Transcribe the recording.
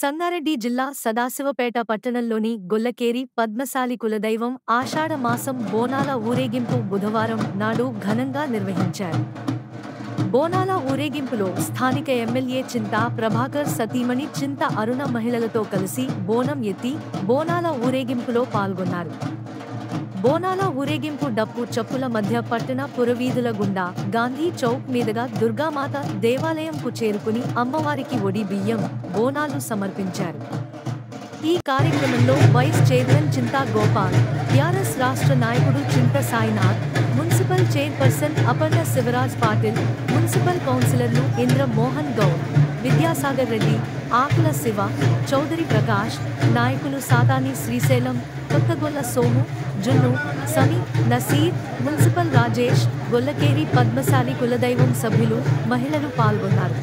సంగారెడ్డి జిల్లా సదాశివపేట పట్టణంలోని గొల్లకేరి పద్మశాలి కులదైవం ఆషాఢ మాసం బోనాల ఊరేగింపు బుధవారం నాడు ఘనంగా నిర్వహించారు. బోనాల ఊరేగింపులో స్థానిక ఎమ్మెల్యే చింతా ప్రభాకర్ సతీమణి చింత అరుణ మహిళలతో కలిసి బోనం ఎత్తి బోనాల ఊరేగింపులో పాల్గొన్నారు. బోనాల ఊరేగింపు డప్పు చప్పుల మధ్య పట్టణ పురవీధుల గుండా గాంధీ చౌక్ మీదుగా దుర్గామాత దేవాలయంకు చేరుకుని అమ్మవారికి ఒడి బియ్యం, బోనాలు సమర్పించారు. ఈ కార్యక్రమంలో vice chairman Chinta Gopal, TRS రాష్ట్ర నాయకుడు Chinta Sainath, municipal chairperson Aparna Shivaraj Patil, municipal కౌన్సిలర్లు ఇంద్ర మోహన్ గౌడ్, విద్యాసాగర్ రెడ్డి, ఆకుల శివ, చౌదరి ప్రకాష్, నాయకులు సాతాని శ్రీశైలం, కొత్తగొల్ల సోము, జున్ను, సమీ, నసీర్, మున్సిపల్ రాజేష్, గొల్లకేరి పద్మశాలి కులదైవం సభ్యులు, మహిళలు పాల్గొన్నారు.